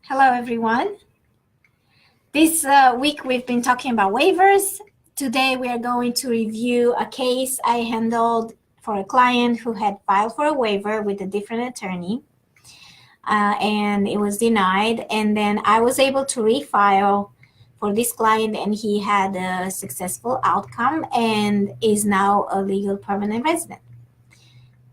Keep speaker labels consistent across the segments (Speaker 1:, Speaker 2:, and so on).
Speaker 1: Hello, everyone. This week we've been talking about waivers. Today we are going to review a case I handled for a client who had filed for a waiver with a different attorney, and it was denied. And then I was able to refile for this client, and he had a successful outcome and is now a legal permanent resident.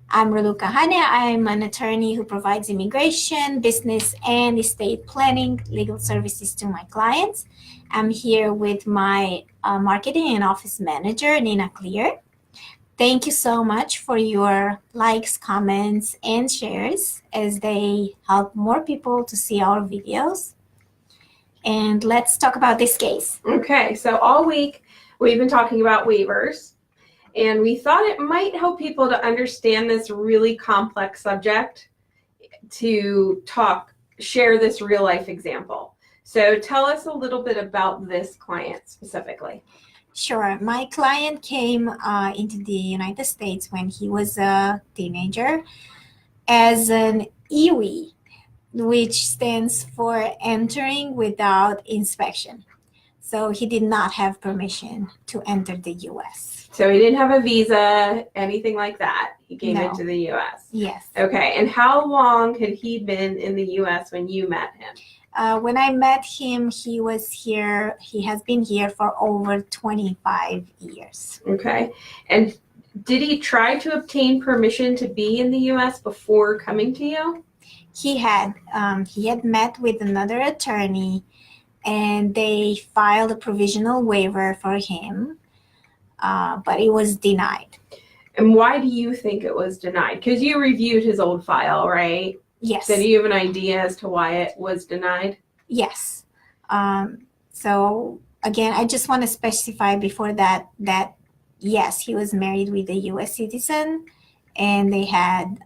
Speaker 1: I'm Raluca Hania. I'm an attorney who provides immigration, business, and estate planning legal services to my clients. I'm here with my marketing and office manager, Nina Clear. Thank you so much for your likes, comments, and shares as they help more people to see our videos. And let's talk about this case.
Speaker 2: Okay, so all week we've been talking about waivers. And we thought it might help people to understand this really complex subject to share this real life example. So tell us a little bit about this client specifically.
Speaker 1: Sure. My client came into the United States when he was a teenager as an EWI, which stands for entering without inspection. So he did not have permission to enter the U.S.
Speaker 2: So he didn't have a visa, anything like that. He came
Speaker 1: No.
Speaker 2: into the U.S.
Speaker 1: Yes.
Speaker 2: Okay, and how long had he been in the U.S. when you met him?
Speaker 1: When I met him, he was here. He has been here for over 25 years.
Speaker 2: Okay, and did he try to obtain permission to be in the U.S. before coming to you?
Speaker 1: He had met with another attorney, and they filed a provisional waiver for him, but it was denied.
Speaker 2: And why do you think it was denied? Because you reviewed his old file, right?
Speaker 1: Yes.
Speaker 2: So do you have an idea as to why it was denied?
Speaker 1: Yes. So again, I just want to specify before that yes, he was married with a U.S. citizen, and they had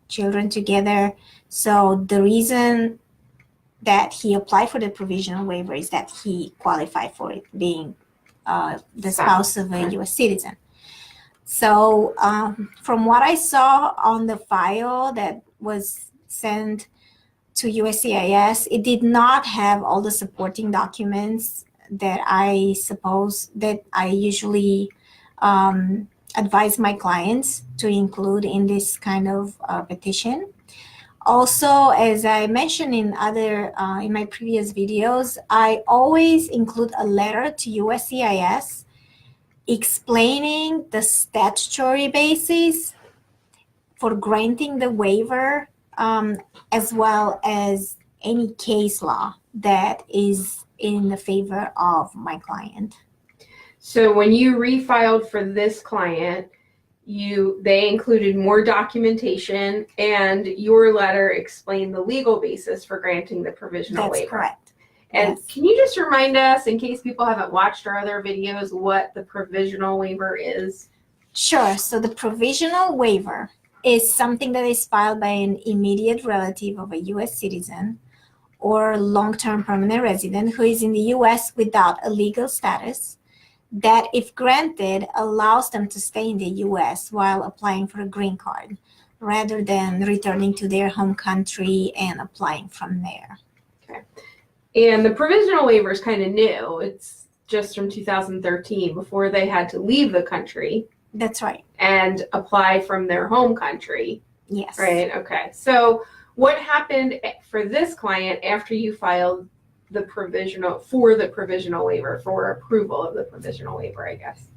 Speaker 1: children together. So the reason that he applied for the provisional waiver is that he qualified for it, being the spouse of a U.S. citizen. So from what I saw on the file that was sent to USCIS, it did not have all the supporting documents that I usually advise my clients to include in this kind of petition. Also, as I mentioned in my previous videos, I always include a letter to USCIS explaining the statutory basis for granting the waiver, as well as any case law that is in the favor of my client.
Speaker 2: So when you refiled for this client, they included more documentation, and your letter explained the legal basis for granting the provisional waiver.
Speaker 1: That's correct.
Speaker 2: And
Speaker 1: yes.
Speaker 2: Can you just remind us, in case people haven't watched our other videos, what the provisional waiver is?
Speaker 1: Sure. So the provisional waiver is something that is filed by an immediate relative of a U.S. citizen or long-term permanent resident who is in the U.S. without a legal status, that, if granted, allows them to stay in the U.S. while applying for a green card, rather than returning to their home country and applying from there.
Speaker 2: Okay. And the provisional waiver is kind of new. It's just from 2013, before they had to leave the country.
Speaker 1: That's right.
Speaker 2: And apply from their home country.
Speaker 1: Yes.
Speaker 2: Right, okay. So what happened for this client after you filed the provisional waiver, for approval of the provisional waiver, I guess?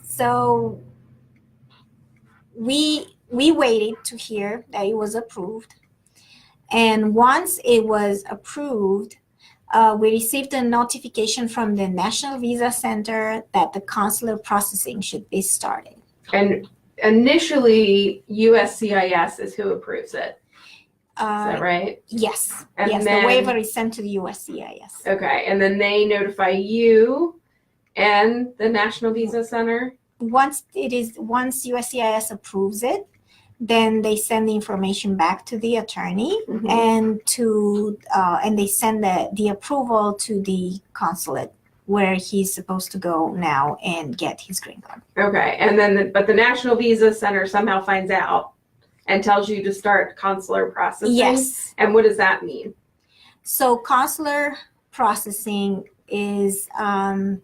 Speaker 1: So we waited to hear that it was approved. And once it was approved, we received a notification from the National Visa Center that the consular processing should be started.
Speaker 2: And initially, USCIS is who approves it. Is that right?
Speaker 1: Yes.
Speaker 2: And
Speaker 1: yes,
Speaker 2: then,
Speaker 1: the waiver is sent to the USCIS.
Speaker 2: Okay, and then they notify you and the National Visa Center?
Speaker 1: Once USCIS approves it, then they send the information back to the attorney,
Speaker 2: Mm-hmm.
Speaker 1: and they send the approval to the consulate where he's supposed to go now and get his green card.
Speaker 2: Okay, and then but the National Visa Center somehow finds out and tells you to start consular processing?
Speaker 1: Yes.
Speaker 2: And what does that mean?
Speaker 1: So consular processing is the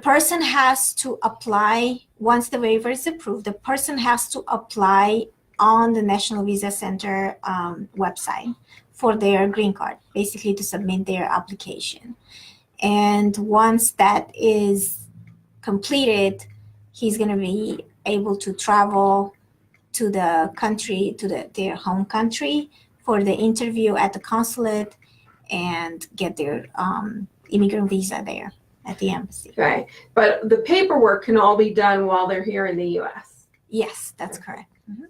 Speaker 1: person has to apply. Once the waiver is approved, the person has to apply on the National Visa Center website for their green card, basically to submit their application. And once that is completed, he's going to be able to travel to the country, to their home country for the interview at the consulate and get their immigrant visa there at the embassy.
Speaker 2: Okay, but the paperwork can all be done while they're here in the U.S.
Speaker 1: Yes, that's correct. Mm-hmm.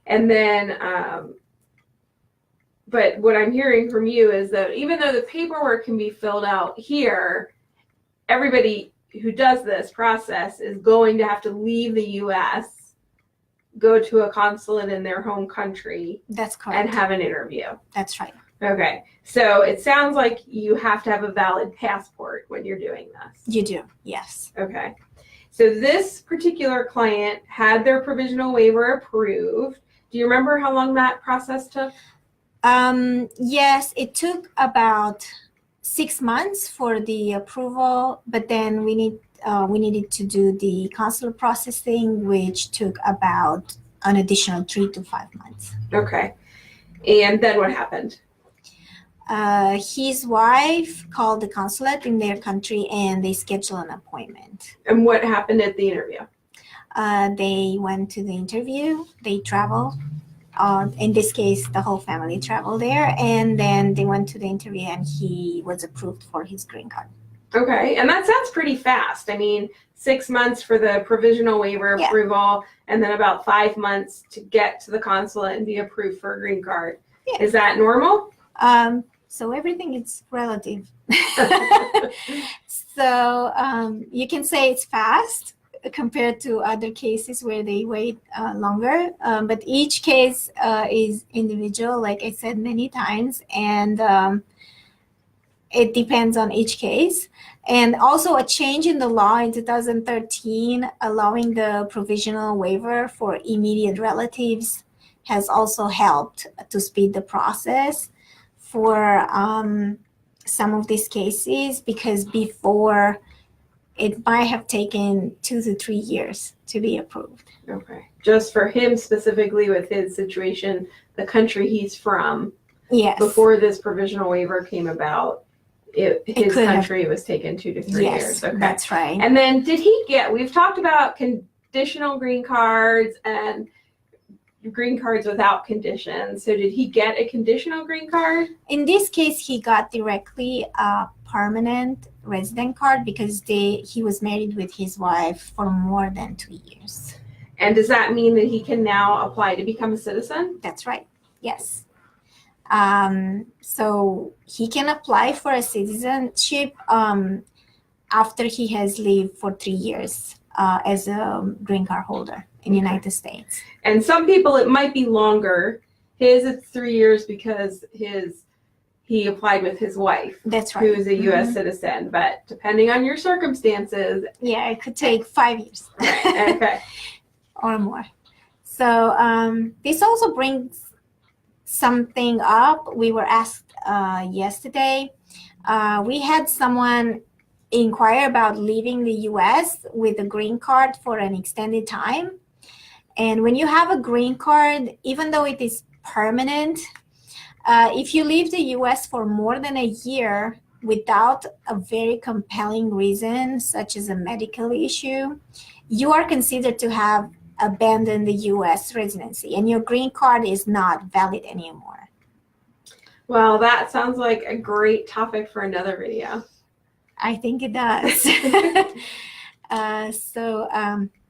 Speaker 2: And then, but what I'm hearing from you is that even though the paperwork can be filled out here, everybody who does this process is going to have to leave the U.S., go to a consulate in their home country.
Speaker 1: That's correct.
Speaker 2: And have an interview.
Speaker 1: That's right.
Speaker 2: Okay, so it sounds like you have to have a valid passport when you're doing this.
Speaker 1: You do, yes.
Speaker 2: Okay, so this particular client had their provisional waiver approved. Do you remember how long that process took?
Speaker 1: Yes, it took about 6 months for the approval, but then we needed to do the consular processing, which took about an additional 3 to 5 months.
Speaker 2: Okay, and then what happened?
Speaker 1: His wife called the consulate in their country and they scheduled an appointment.
Speaker 2: And what happened at the interview?
Speaker 1: They went to the interview, they traveled. In this case, the whole family traveled there, and then they went to the interview and he was approved for his green card.
Speaker 2: Okay, and that sounds pretty fast. I mean, 6 months for the provisional waiver approval, and then about 5 months to get to the consulate and be approved for a green card. Yeah. Is that normal?
Speaker 1: So everything is relative. So you can say it's fast compared to other cases where they wait longer. But each case is individual, like I said many times, and it depends on each case. And also a change in the law in 2013 allowing the provisional waiver for immediate relatives has also helped to speed the process for some of these cases, because before it might have taken 2 to 3 years to be approved.
Speaker 2: Okay. Just for him specifically with his situation, the country he's from,
Speaker 1: yes.
Speaker 2: Before this provisional waiver came about, his country was taken 2 to 3 years. Okay.
Speaker 1: That's right.
Speaker 2: And then we've talked about conditional green cards and green cards without conditions. So did he get a conditional green card?
Speaker 1: In this case, he got directly a permanent resident card because he was married with his wife for more than 2 years.
Speaker 2: And does that mean that he can now apply to become a citizen?
Speaker 1: That's right. Yes. So he can apply for a citizenship after he has lived for 3 years as a green card holder in the United States.
Speaker 2: And some people, it might be longer. His, it's 3 years because he applied with his wife.
Speaker 1: That's right.
Speaker 2: Who is a U.S. citizen. But depending on your circumstances.
Speaker 1: Yeah, it could take 5 years.
Speaker 2: Right. Okay.
Speaker 1: Or more. So this also brings something up. We were asked yesterday. We had someone inquire about leaving the U.S. with a green card for an extended time. And when you have a green card, even though it is permanent, if you leave the U.S. for more than a year without a very compelling reason, such as a medical issue, you are considered to have abandoned the U.S. residency, and your green card is not valid anymore.
Speaker 2: Well, that sounds like a great topic for another video.
Speaker 1: I think it does.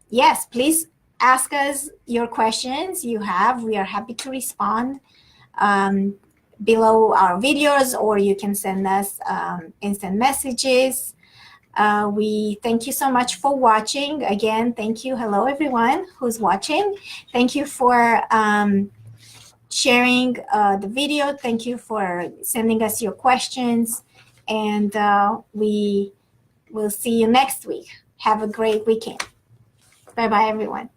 Speaker 1: Yes, please ask us your questions you have. We are happy to respond below our videos, or you can send us instant messages. We thank you so much for watching. Again, thank you. Hello, everyone who's watching. Thank you for sharing the video. Thank you for sending us your questions. And we will see you next week. Have a great weekend. Bye-bye, everyone.